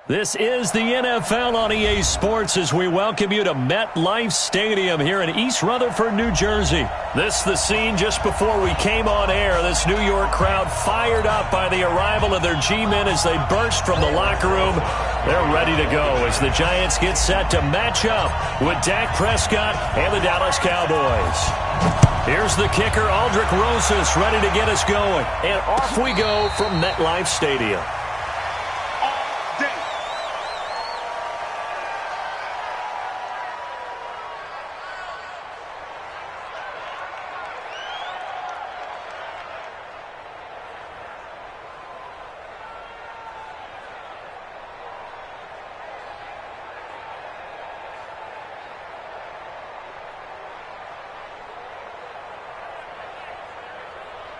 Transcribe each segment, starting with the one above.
This is the NFL on EA Sports as we welcome you to MetLife Stadium here in East Rutherford, New Jersey. This is the scene just before we came on air. This New York crowd fired up by the arrival of their G-men as they burst from the locker room. They're ready to go as the Giants get set to match up with Dak Prescott and the Dallas Cowboys. Here's the kicker, Aldrick Rosas, ready to get us going. And off we go from MetLife Stadium.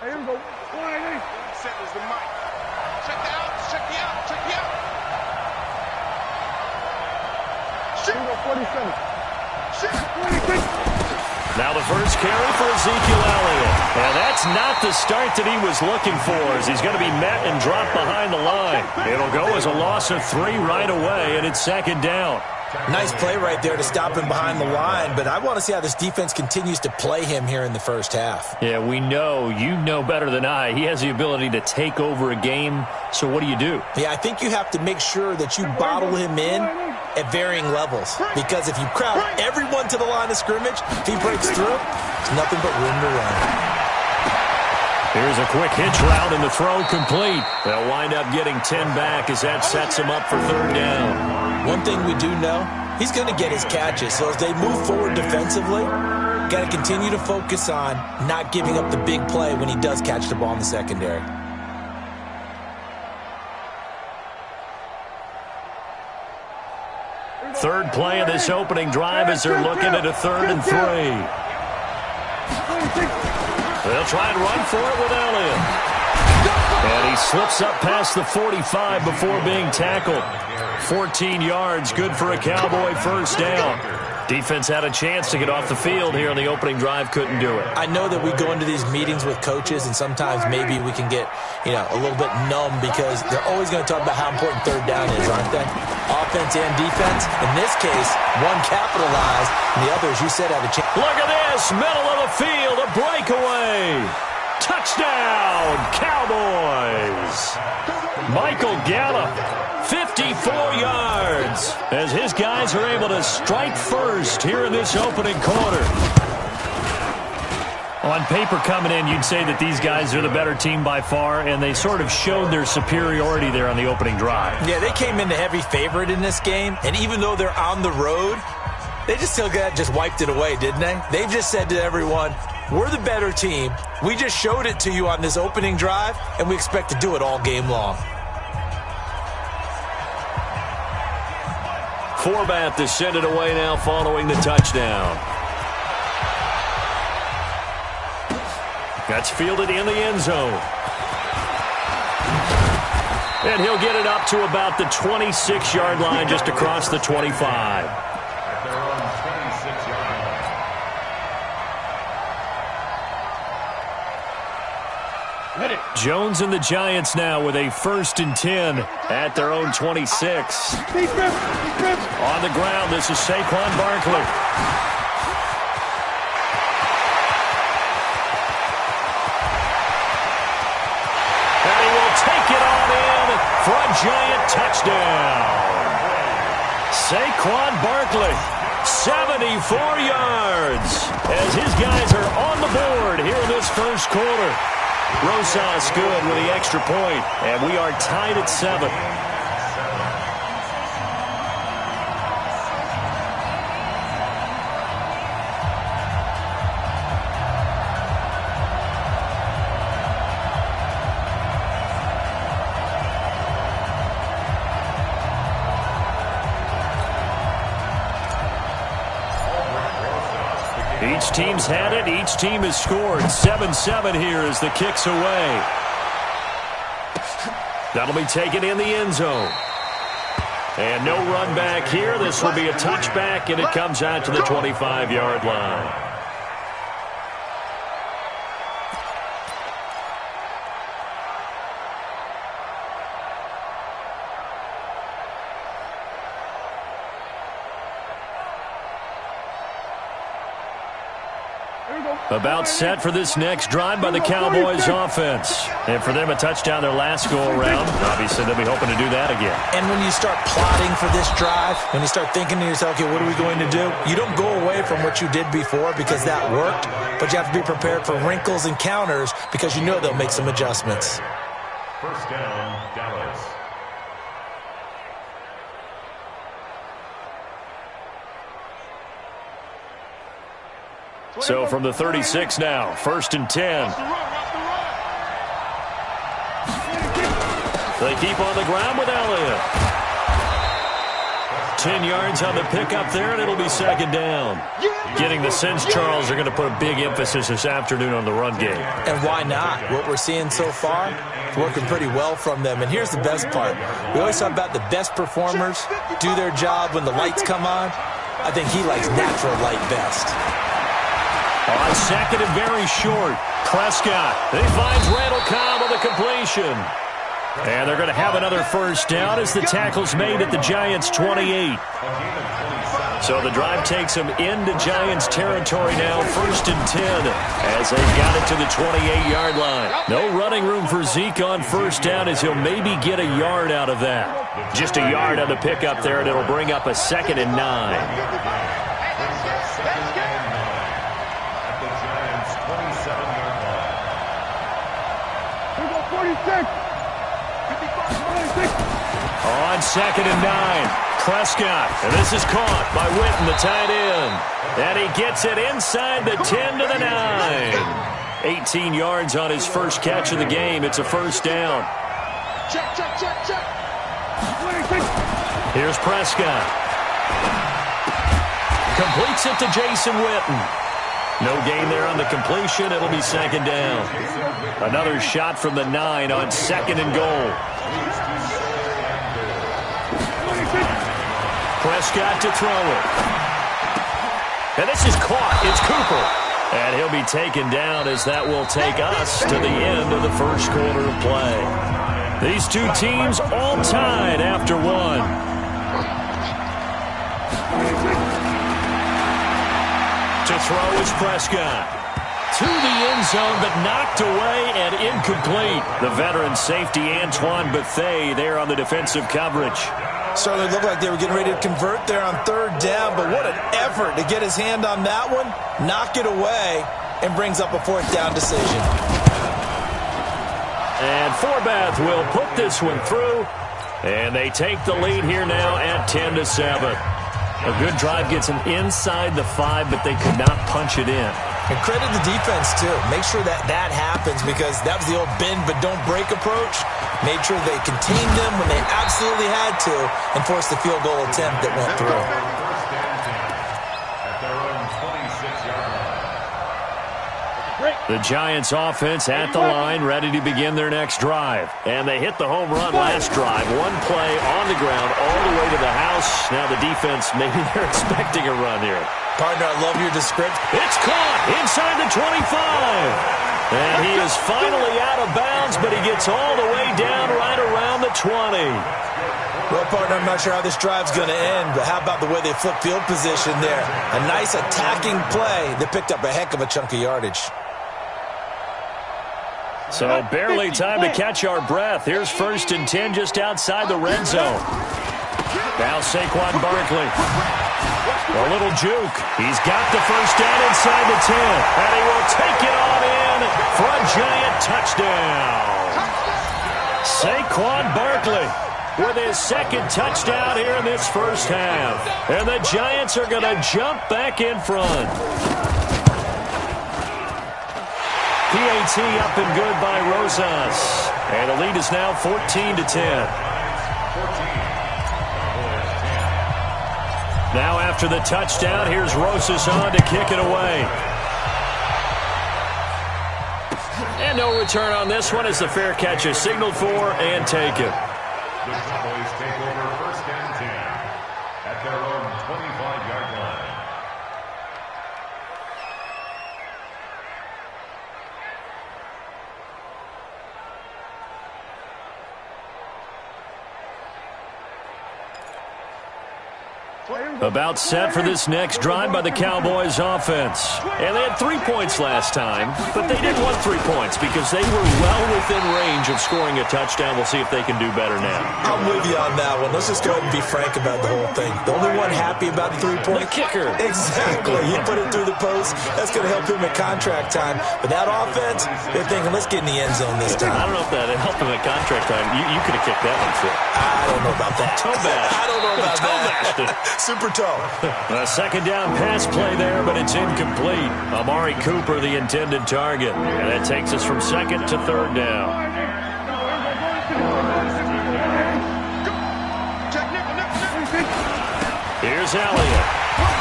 Here we go. 180. Set is the mic. Check the out. Check the out. Check the out. Here we go. 47. Shit. 26. Now the first carry for Ezekiel Elliott. And that's not the start that he was looking for as he's going to be met and dropped behind the line. It'll go as a loss of 3 right away, and it's second down. Nice play right there to stop him behind the line, but I want to see how this defense continues to play him here in the first half. Yeah, we know. You know better than I. He has the ability to take over a game, so what do you do? Yeah, I think you have to make sure that you bottle him in at varying levels, because if you crowd everyone to the line of scrimmage, if he breaks through, there's nothing but room to run. Here's a quick hitch route and the throw complete. They'll wind up getting 10 back as that sets him up for third down. One thing we do know, he's going to get his catches. So as they move forward defensively, got to continue to focus on not giving up the big play when he does catch the ball in the secondary. Third play of this opening drive as they're looking at a 3rd and 3. They'll try and run for it with Elliott. And he slips up past the 45 before being tackled. 14 yards, good for a Cowboy first down. Defense had a chance to get off the field here on the opening drive, couldn't do it. I know that we go into these meetings with coaches, and sometimes maybe we can get, a little bit numb because they're always going to talk about how important third down is, aren't they? Offense and defense. In this case, one capitalized, and the other, as you said, had a chance. Look at this, middle of the field, a breakaway. Touchdown, Cowboys. Michael Gallup, 54 yards, as his guys are able to strike first here in this opening quarter. On paper coming in, you'd say that these guys are the better team by far, and they sort of showed their superiority there on the opening drive. Yeah, they came in the heavy favorite in this game, and even though they're on the road, they just wiped it away, didn't they? They've just said to everyone, we're the better team. We just showed it to you on this opening drive, and we expect to do it all game long. Forbath to send it away now following the touchdown. That's fielded in the end zone. And he'll get it up to about the 26-yard line just across the 25. Jones and the Giants now with a 1st and 10 at their own 26. On the ground, this is Saquon Barkley. And he will take it on in for a Giant touchdown. Saquon Barkley, 74 yards, as his guys are on the board here in this first quarter. Rosas good with the extra point, and we are tied at 7. Each team's had it. Each team has scored. 7-7 here as the kick's away. That'll be taken in the end zone. And no run back here. This will be a touchback, and it comes out to the 25-yard line. About set for this next drive by the Cowboys offense. And for them, a touchdown their last go-around. Obviously, they'll be hoping to do that again. And when you start plotting for this drive, when you start thinking to yourself, okay, what are we going to do? You don't go away from what you did before because that worked, but you have to be prepared for wrinkles and counters because you know they'll make some adjustments. First down, Dallas. So from the 36 now, 1st and 10. They keep on the ground with Elliott. 10 yards on the pickup there, and it'll be 2nd down. Getting the sense, Charles, are going to put a big emphasis this afternoon on the run game. And why not? What we're seeing so far, it's working pretty well from them. And here's the best part. We always talk about the best performers do their job when the lights come on. I think he likes natural light best. On 2nd and very short, Prescott. He finds Randall Cobb on the completion. And they're going to have another 1st down as the tackle's made at the Giants' 28. So the drive takes them into Giants territory now, 1st and 10, as they've got it to the 28-yard line. No running room for Zeke on 1st down as he'll maybe get a yard out of that. Just a yard on the pickup there, and it'll bring up a 2nd and 9. 46. On 2nd and 9, Prescott. And this is caught by Witten, the tight end. And he gets it inside the 10 to the 9. 18 yards on his first catch of the game. It's a 1st down. Check. Here's Prescott. Completes it to Jason Witten. No gain there on the completion. It'll be 2nd down. Another shot from the 9 on 2nd and goal. Prescott to throw it. And this is caught. It's Cooper. And he'll be taken down as that will take us to the end of the first quarter of play. These two teams all tied after one. To throw is Prescott. To the end zone, but knocked away and incomplete. The veteran safety, Antoine Bethea, there on the defensive coverage. Certainly looked like they were getting ready to convert there on 3rd down, but what an effort to get his hand on that one, knock it away, and brings up a 4th down decision. And Forbath will put this one through, and they take the lead here now at 10-7. A good drive gets them inside the 5, but they could not punch it in. And credit the defense, too. Make sure that happens because that was the old bend but don't break approach. Made sure they contained them when they absolutely had to and forced the field goal attempt that went through. The Giants offense at the line, ready to begin their next drive. And they hit the home run last drive. One play on the ground all the way to the house. Now the defense, maybe they're expecting a run here. Partner, I love your description. It's caught inside the 25. And he is finally out of bounds, but he gets all the way down right around the 20. Well, partner, I'm not sure how this drive's going to end, but how about the way they flip field position there? A nice attacking play that picked up a heck of a chunk of yardage. So barely time to catch our breath. Here's 1st and 10 just outside the red zone. Now Saquon Barkley. A little juke. He's got the 1st down inside the 10. And he will take it on in for a Giant touchdown. Saquon Barkley with his 2nd touchdown here in this first half. And the Giants are going to jump back in front. PAT up and good by Rosas. And the lead is now 14-10. Now after the touchdown, here's Rosas on to kick it away. And no return on this one as the fair catch is signaled for and taken. The Cowboys take over 1st and 10 at their own 25-yard line. About set for this next drive by the Cowboys offense. And they had 3 points last time, but they didn't want 3 points because they were well within range of scoring a touchdown. We'll see if they can do better now. I'm with you on that one. Let's just go ahead and be frank about the whole thing. The only one happy about the 3-point. The kicker. Exactly. He put it through the post. That's going to help him at contract time. But that offense, they're thinking, let's get in the end zone this time. I don't know if that helped him at contract time. You could have kicked that one for. I don't know about that. Toe bash. I don't know about that. Super toe. A second down pass play there, but it's incomplete. Amari Cooper, the intended target. And that takes us from second to third down. Here's Elliott.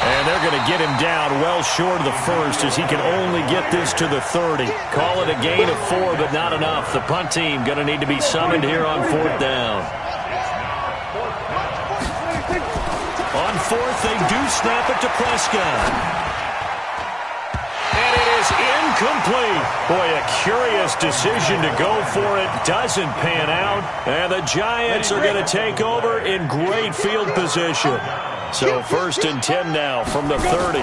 And they're going to get him down well short of the first as he can only get this to the 30. Call it a gain of 4, but not enough. The punt team going to need to be summoned here on fourth down. On fourth, they do snap it to Prescott. And it is incomplete. Boy, a curious decision to go for it. Doesn't pan out. And the Giants are going to take over in great field position. So first and 10 now from the 30.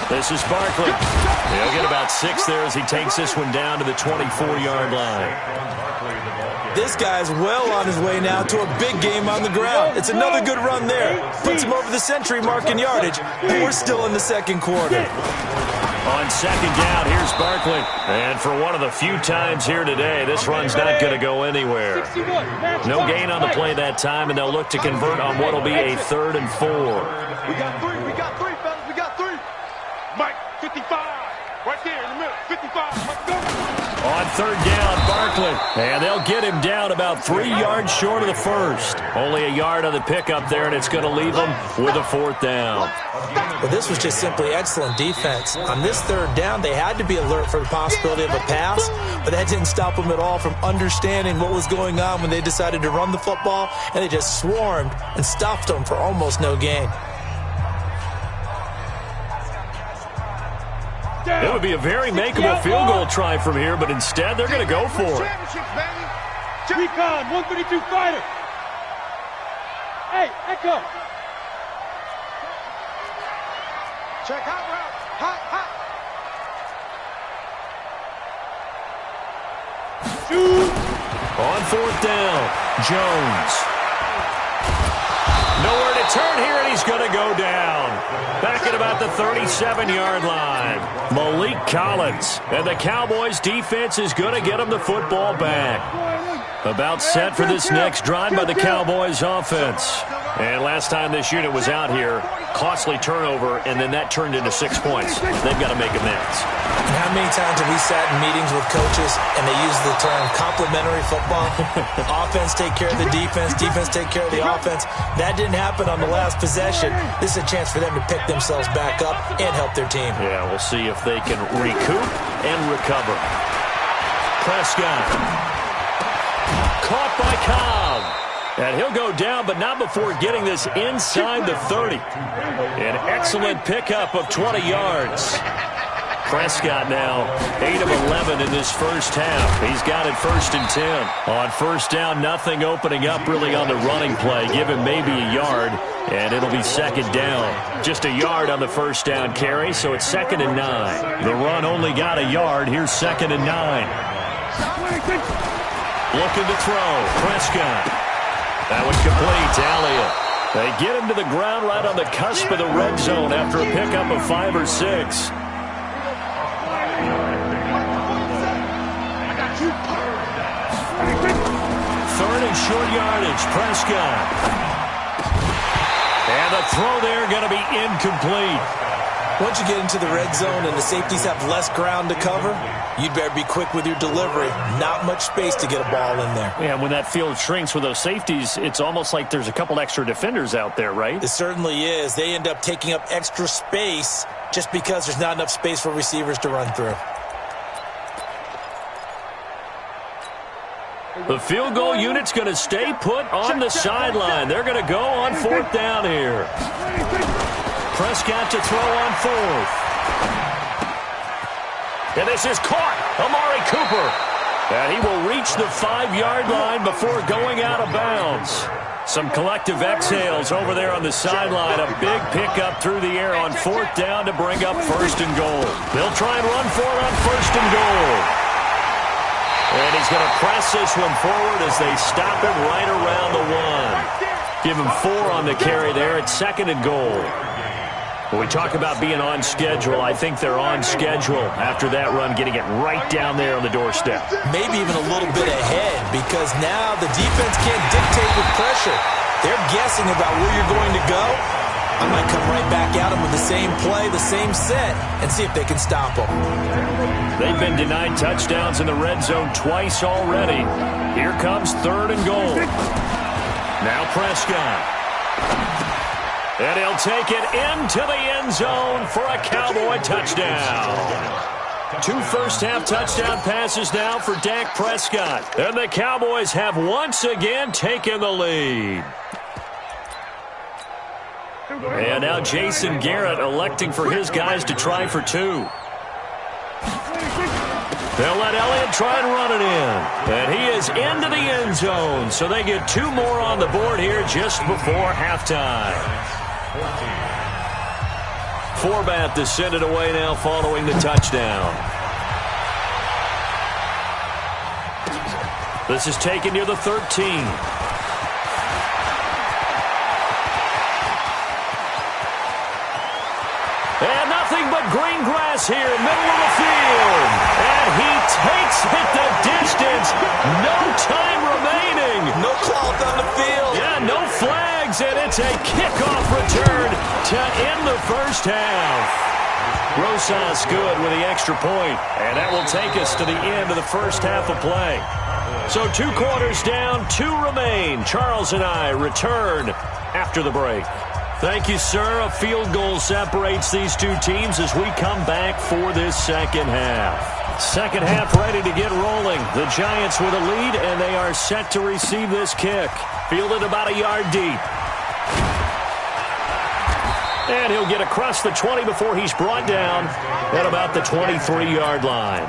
This is Barkley. He'll get about 6 there as he takes this one down to the 24-yard line. This guy's well on his way now to a big game on the ground. It's another good run there. Puts him over the century mark in yardage, but we're still in the second quarter. On second down, here's Barkley. And for one of the few times here today, this run's not going to go anywhere. No gain on the play that time, and they'll look to convert on what will be a 3rd and 4. We got 3, fellas. We got 3. Mike, 55. Right there in the middle. 55. Let's go. On third down, Barkley. And they'll get him down about 3 yards short of the first. Only a yard on the pickup there, and it's going to leave them with a 4th down. Well, this was just simply excellent defense. On this third down, they had to be alert for the possibility of a pass, but that didn't stop them at all from understanding what was going on when they decided to run the football, and they just swarmed and stuffed them for almost no gain. It would be a very makeable field goal try from here, but instead they're going to go for it. Recon, 132 fighter. Hey, echo. Check hot route. Hot. Shoot. On fourth down, Jones. Nowhere to turn here, and he's going to go down. Back at about the 37-yard line. Malik Collins. And the Cowboys' defense is going to get him the football back. About set for this next drive by the Cowboys' offense. And last time this unit was out here, costly turnover, and then that turned into 6 points. They've got to make amends. And how many times have we sat in meetings with coaches and they use the term complementary football? Offense take care of the defense, defense take care of the offense. That didn't happen on the last possession. This is a chance for them to pick themselves back up and help their team. Yeah, we'll see if they can recoup and recover. Prescott. Caught by Cobb. And he'll go down, but not before getting this inside the 30. An excellent pickup of 20 yards. Prescott now 8 of 11 in this first half. He's got it 1st and 10. On first down, nothing opening up really on the running play. Give him maybe a yard, and it'll be 2nd down. Just a yard on the first down carry, so it's 2nd and 9. The run only got a yard. Here's 2nd and 9. Looking to throw. Prescott. That one complete to Elliott. They get him to the ground right on the cusp of the red zone after a pickup of 5 or 6. Third and short yardage, Prescott. And the throw there going to be incomplete. Once you get into the red zone and the safeties have less ground to cover, you'd better be quick with your delivery. Not much space to get a ball in there. Yeah, when that field shrinks with those safeties, it's almost like there's a couple extra defenders out there, right? It certainly is. They end up taking up extra space just because there's not enough space for receivers to run through. The field goal unit's going to stay put on the sideline. They're going to go on 4th down here. Prescott to throw on 4th. And this is caught. Amari Cooper. And he will reach the 5-yard line before going out of bounds. Some collective exhales over there on the sideline. A big pickup through the air on 4th down to bring up 1st and goal. They'll try and run for it on 1st and goal. And he's going to press this one forward as they stop him right around the 1. Give him 4 on the carry there at 2nd and goal. When we talk about being on schedule, I think they're on schedule after that run, getting it right down there on the doorstep. Maybe even a little bit ahead, because now the defense can't dictate with pressure. They're guessing about where you're going to go. I might come right back at them with the same play, the same set, and see if they can stop them. They've been denied touchdowns in the red zone twice already. Here comes 3rd and goal. Now Prescott. And he'll take it into the end zone for a Cowboy touchdown. 2 first-half touchdown passes now for Dak Prescott. And the Cowboys have once again taken the lead. And now Jason Garrett electing for his guys to try for 2. They'll let Elliott try and run it in. And he is into the end zone. So they get 2 more on the board here just before halftime. Forbath to send it away now following the touchdown. This is taken near the 13. And nothing but green grass here, middle of the field. And he takes it the distance. No time remaining. No cloth on the field. Yeah, no flags, and it's a kickoff return to end the first half. Rosas good with the extra point, and that will take us to the end of the first half of play. So 2 quarters down, 2 remain. Charles and I return after the break. Thank you, sir. A field goal separates these 2 teams as we come back for this second half. Second half ready to get rolling. The Giants with a lead, and they are set to receive this kick. Fielded about a yard deep. And he'll get across the 20 before he's brought down at about the 23-yard line.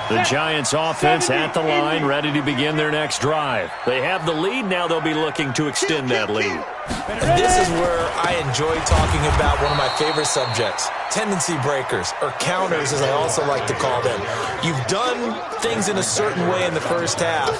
The Giants offense at the line, ready to begin their next drive. They have the lead. Now they'll be looking to extend that lead. And this is where I enjoy talking about one of my favorite subjects, tendency breakers, or counters as I also like to call them. You've done things in a certain way in the first half,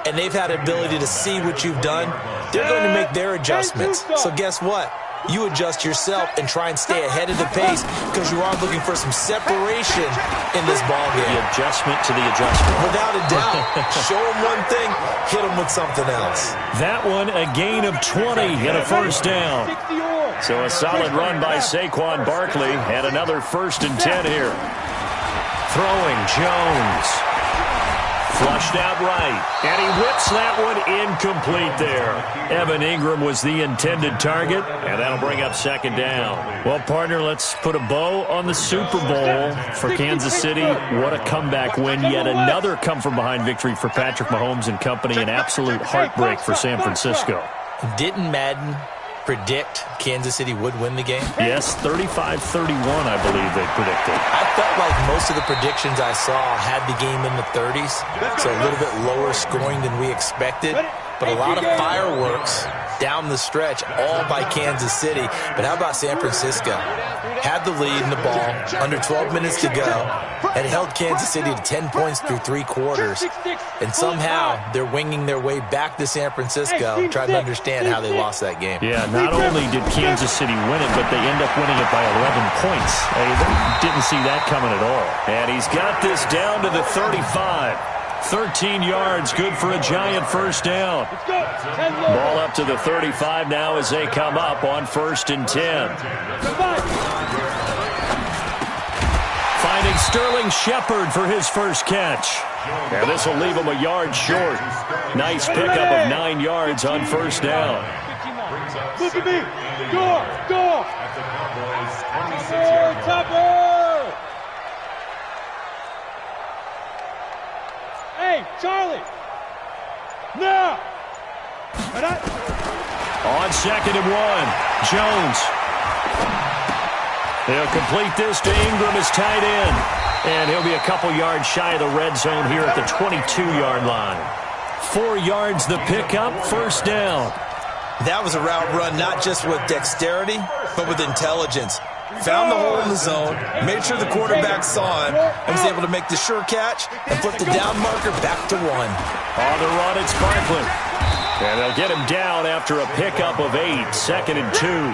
and they've had the ability to see what you've done. They're going to make their adjustments. So guess what? You adjust yourself and try and stay ahead of the pace because you are looking for some separation in this ballgame. The adjustment to the adjustment. Without a doubt. Show them one thing, hit them with something else. That one, a gain of 20 and a first down. So a solid run by Saquon Barkley and another 1st and 10 here. Throwing Jones. Flushed out right, and he whips that one incomplete there. Evan Ingram was the intended target, and that'll bring up 2nd down. Well, partner, let's put a bow on the Super Bowl for Kansas City. What a comeback win. Yet another come-from-behind victory for Patrick Mahomes and company. An absolute heartbreak for San Francisco. Didn't Madden predict Kansas City would win the game? Yes, 35-31, I believe they predicted. I felt like most of the predictions I saw had the game in the 30s, so a little bit lower scoring than we expected, but a lot of fireworks down the stretch, all by Kansas City. But how about San Francisco? Had the lead in the ball, under 12 minutes to go, and held Kansas City to 10 points through 3 quarters. And somehow they're winging their way back to San Francisco, trying to understand how they lost that game. Yeah, not only did Kansas City win it, but they end up winning it by 11 points. They didn't see that coming at all. And he's got this down to the 35. 13 yards, good for a Giant first down. Ball up to the 35 now as they come up on 1st and 10. Finding Sterling Shepard for his first catch. And this will leave him a yard short. Nice pickup of 9 yards on 1st down. Look at me. Go. Topper. Hey, Charlie. Now. On 2nd and 1, Jones. They'll complete this to Ingram as tight end. And he'll be a couple yards shy of the red zone here at the 22-yard line. 4 yards the pickup, first down. That was a route run not just with dexterity, but with intelligence. Found the hole in the zone, made sure the quarterback saw him, and was able to make the sure catch and flip the down marker back to 1. On the run, it's Barkley. And they'll get him down after a pickup of 8, 2nd and 2.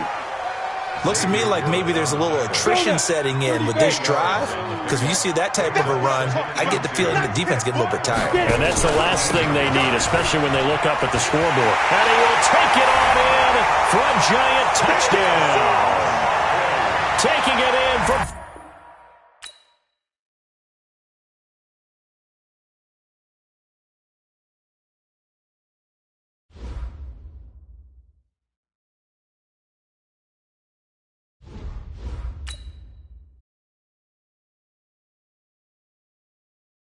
Looks to me like maybe there's a little attrition setting in with this drive, because when you see that type of a run, I get the feeling the defense gets a little bit tired. And that's the last thing they need, especially when they look up at the scoreboard. And he will take it on in for a giant touchdown. Taking it in from